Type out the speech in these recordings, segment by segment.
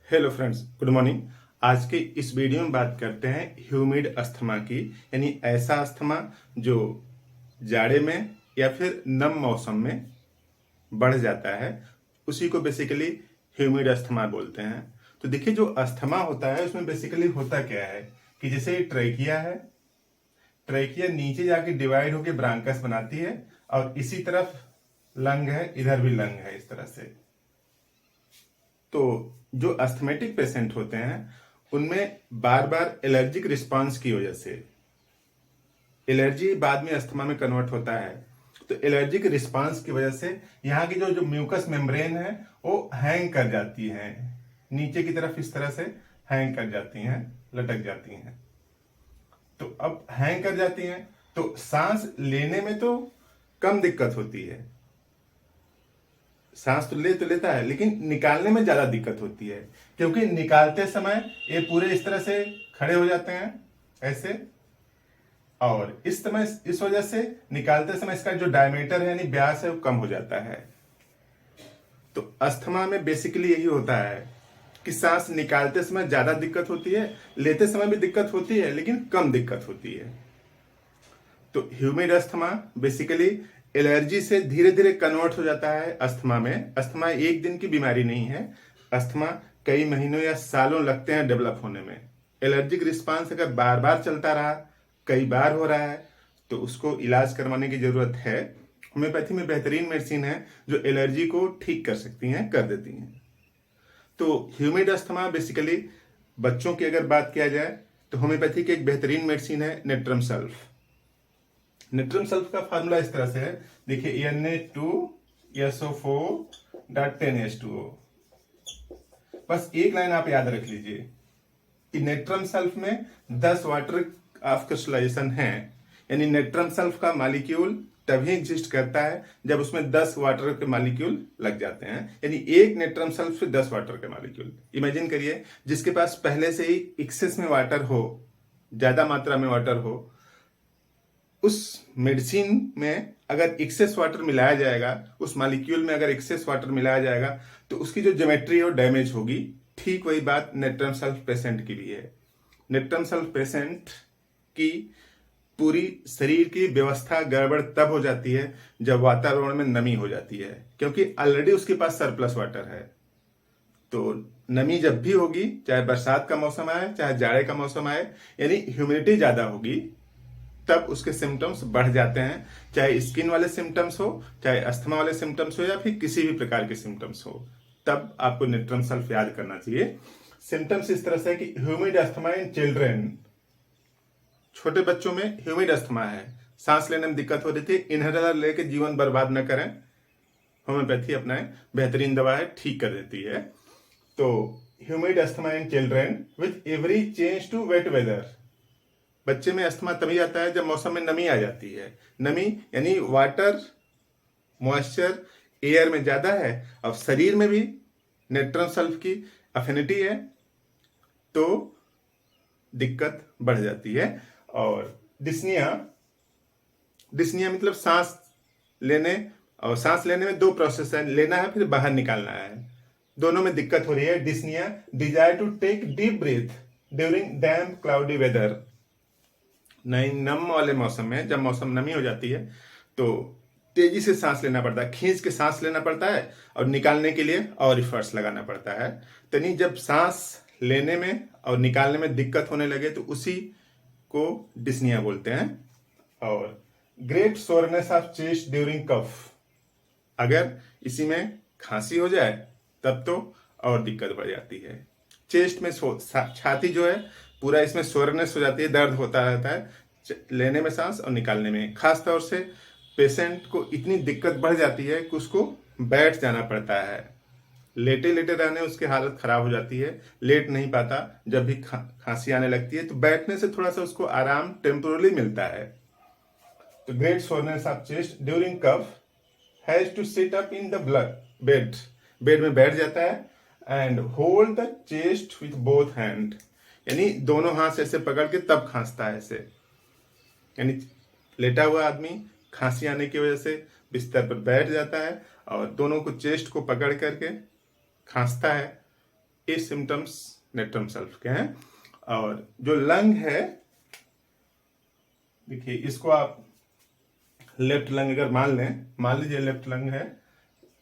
Hello friends, good morning. आज के इस वीडियो में बात करते हैं ह्यूमिड अस्थमा की, यानी ऐसा अस्थमा जो जाड़े में या फिर नम मौसम में बढ़ जाता है, उसी को बेसिकली ह्यूमिड अस्थमा बोलते हैं। तो देखिए, जो अस्थमा होता है उसमें बेसिकली होता क्या है कि जैसे ये ट्रैकिया है, ट्रैकिया नीचे जाके डिवाइड होके ब्रांकस बनाती है और इसी तरफ लंग है, इधर भी लंग है इस तरह से। तो जो अस्थमेटिक पेशेंट होते हैं उनमें बार बार एलर्जिक रिस्पांस की वजह से एलर्जी बाद में अस्थमा में कन्वर्ट होता है। तो एलर्जिक रिस्पांस की वजह से यहाँ की जो जो म्यूकस मेम्ब्रेन है वो हैंग कर जाती है, नीचे की तरफ इस तरह से हैंग कर जाती हैं, लटक जाती हैं। तो अब हैंग कर जाती हैं तो सांस लेने में तो कम दिक्कत होती है, सांस तो लेता है, लेकिन निकालने में ज्यादा दिक्कत होती है, क्योंकि निकालते समय ये पूरे इस तरह से खड़े हो जाते हैं ऐसे, और इस वजह से निकालते समय इसका जो डायमीटर है यानी व्यास है वो कम हो जाता है। तो अस्थमा में बेसिकली यही होता है कि सांस निकालते समय ज्यादा दिक्कत होती है, लेते समय भी दिक्कत होती है, लेकिन कम दिक्कत होती है। तो ह्यूमिड अस्थमा बेसिकली एलर्जी से धीरे धीरे कन्वर्ट हो जाता है अस्थमा में। अस्थमा एक दिन की बीमारी नहीं है, अस्थमा कई महीनों या सालों लगते हैं डेवलप होने में। एलर्जिक रिस्पांस अगर बार बार चलता रहा, कई बार हो रहा है, तो उसको इलाज करवाने की जरूरत है। होम्योपैथी में बेहतरीन मेडिसिन है जो एलर्जी को ठीक कर सकती हैं, कर देती हैं। तो ह्यूमिड अस्थमा बेसिकली बच्चों की अगर बात किया जाए तो होम्योपैथी की एक बेहतरीन मेडिसिन है नेट्रम सल्फ। नेट्रम सल्फ का फार्मूला इस तरह से है, देखिए Na2SO4.10H2O। बस एक लाइन आप याद रख लीजिए कि नेट्रम सल्फ में 10 वाटर ऑफ क्रिस्टलाइजेशन है, यानी नेट्रम सल्फ का मॉलिक्यूल तभी एग्जिस्ट करता है जब उसमें 10 वाटर के मॉलिक्यूल लग जाते हैं, यानी एक नेट्रम सल्फ से 10 वाटर के मॉलिक्यूल। इमेजिन करिए, जिसके पास पहले से ही एक्सेस में वाटर हो, ज्यादा मात्रा में वाटर हो, उस मेडिसिन में अगर एक्सेस वाटर मिलाया जाएगा, उस मॉलिक्यूल में अगर एक्सेस वाटर मिलाया जाएगा तो उसकी जो ज्योमेट्री है वो डैमेज होगी। ठीक वही बात नेट्रम सल्फ पेशेंट की भी है। नेट्रम सल्फ पेशेंट की पूरी शरीर की व्यवस्था गड़बड़ तब हो जाती है जब वातावरण में नमी हो जाती है, क्योंकि ऑलरेडी उसके पास सरप्लस वाटर है। तो नमी जब भी होगी, चाहे बरसात का मौसम आए चाहे जाड़े का मौसम आए, यानी ह्यूमिडिटी ज्यादा होगी, तब उसके सिम्टम्स बढ़ जाते हैं। चाहे स्किन वाले सिम्टम्स हो, चाहे अस्थमा वाले सिम्टम्स हो, या फिर किसी भी प्रकार के सिम्टम्स हो, तब आपको नेट्रम सल्फ याद करना चाहिए। सिम्टम्स इस तरह से है कि ह्यूमिड अस्थमा इन चिल्ड्रेन, छोटे बच्चों में ह्यूमिड अस्थमा है, सांस लेने में दिक्कत हो रही थी, इनहेलर लेके जीवन बर्बाद न करें, होम्योपैथी अपनाएं, बेहतरीन दवा है, ठीक कर देती है। तो humid asthma in children with every change to wet weather. बच्चे में अस्थमा तभी आता है जब मौसम में नमी आ जाती है। नमी यानी वाटर मॉइस्चर एयर में ज्यादा है और शरीर में भी नेट्रम सल्फ की अफिनिटी है, तो दिक्कत बढ़ जाती है। और डिस्निया, डिस्निया मतलब सांस लेने, और सांस लेने में दो प्रोसेस है, लेना है फिर बाहर निकालना है, दोनों में दिक्कत हो रही है। Dyspnoea, desire to take deep breath during damp cloudy weather. नहीं, नम वाले मौसम में जब मौसम नमी हो जाती है तो तेजी से सांस लेना पड़ता है, खींच के सांस लेना पड़ता है, और निकालने के लिए और एफर्ट्स लगाना पड़ता है। तो नहीं, जब सांस लेने में और निकालने में दिक्कत होने लगे तो उसी को डिस्निया बोलते हैं। और great soreness of chest during cough, अगर इसी में खांसी हो जाए तब तो और दिक्कत बढ़ जाती है। चेस्ट में छाती जो है पूरा इसमें सोरनेस हो जाती है, दर्द होता रहता है लेने में सांस और निकालने में। खास तौर से पेशेंट को इतनी दिक्कत बढ़ जाती है कि उसको बैठ जाना पड़ता है, लेटे लेटे रहने उसकी हालत खराब हो जाती है, लेट नहीं पाता। जब भी खांसी आने लगती है तो बैठने से थोड़ा सा उसको आराम टेम्पोरली मिलता है। तो great soreness of chest during cough has to sit up in the bed, bed में बैठ जाता है and hold the chest with both hand, यानी दोनों हाथ से ऐसे पकड़ के तब खांसता है ऐसे। यानी लेटा हुआ आदमी खांसी आने की वजह से बिस्तर पर बैठ जाता है और दोनों को चेस्ट को पकड़ करके खांसता है, ये सिम्टम्स नेट्रम सेल्फ के हैं। और जो लंग है, देखिए इसको आप लेफ्ट लंग अगर मान लीजिए लेफ्ट लंग है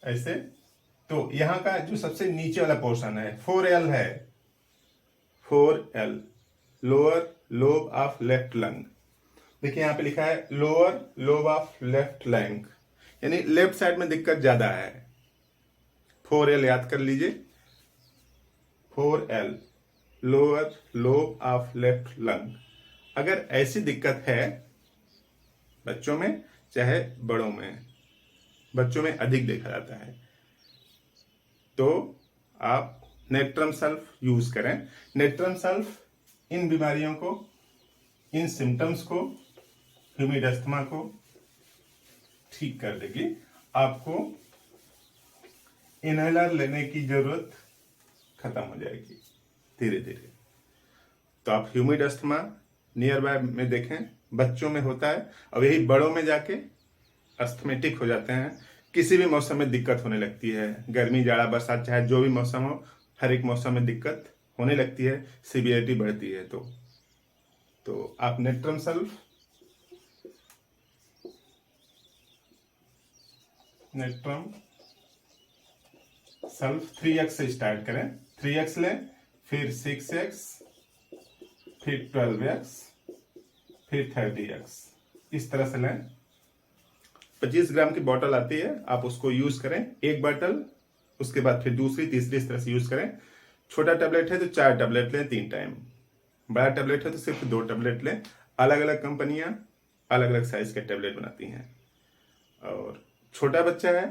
ऐसे, तो यहाँ का जो सबसे नीचे वाला पोर्शन है 4L है, 4L lower lobe of left lung. देखिए यहाँ पे लिखा है lower lobe of left lung, यानी लेफ्ट साइड में दिक्कत ज्यादा है। 4L याद कर लीजिए, 4L lower lobe of left lung. अगर ऐसी दिक्कत है बच्चों में चाहे बड़ों में, बच्चों में अधिक देखा जाता है, तो आप नेट्रम सल्फ यूज करें। नेट्रम सल्फ इन बीमारियों को, इन सिम्टम्स को, ह्यूमिड अस्थमा को ठीक कर देगी। आपको इनहेलर लेने की जरूरत खत्म हो जाएगी धीरे धीरे। तो आप ह्यूमिड अस्थमा नियर बाय में देखें, बच्चों में होता है और यही बड़ों में जाके अस्थमेटिक हो जाते हैं। किसी भी मौसम में दिक्कत होने लगती है, गर्मी जाड़ा बरसात चाहे जो भी मौसम हो, हर एक मौसम में दिक्कत होने लगती है, सीवियरिटी बढ़ती है। तो आप natrum sulph, natrum sulph 3x से स्टार्ट करें, 3x लें, फिर 6x, फिर 12x, फिर 30x, इस तरह से लें। 25 ग्राम की बोतल आती है, आप उसको यूज करें, एक बोतल, उसके बाद फिर दूसरी तीसरी इस तरह से यूज करें। छोटा टैबलेट है तो 4 टैबलेट लें 3 टाइम, बड़ा टैबलेट है तो सिर्फ 2 टैबलेट लें। अलग अलग कंपनियां अलग अलग साइज के टैबलेट बनाती हैं, और छोटा बच्चा है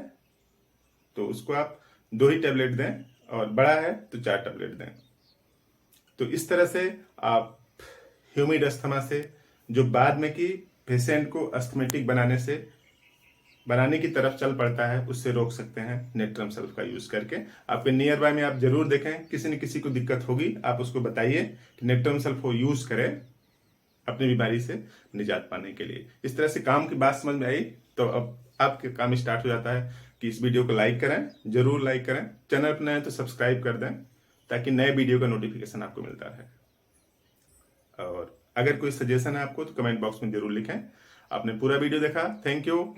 तो उसको आप 2 ही टैबलेट दें, और बड़ा है तो 4 टैबलेट दें। तो इस तरह से आप ह्यूमिड अस्थमा से, जो बाद में कि पेशेंट को अस्थमेटिक बनाने की तरफ चल पड़ता है, उससे रोक सकते हैं नेट्रम सल्फ का यूज करके। आपके नियर बाय में आप जरूर देखें, किसी न किसी को दिक्कत होगी, आप उसको बताइए कि नेट्रम सल्फ को यूज करें अपनी बीमारी से निजात पाने के लिए। इस तरह से काम की बात समझ में आई तो अब आपके काम स्टार्ट हो जाता है कि इस वीडियो को लाइक करें, जरूर लाइक करें, चैनल पर नए हैं तो सब्सक्राइब कर दें ताकि नए वीडियो का नोटिफिकेशन आपको मिलता रहे। और अगर कोई सजेशन है आपको तो कमेंट बॉक्स में जरूर लिखें। आपने पूरा वीडियो देखा, थैंक यू।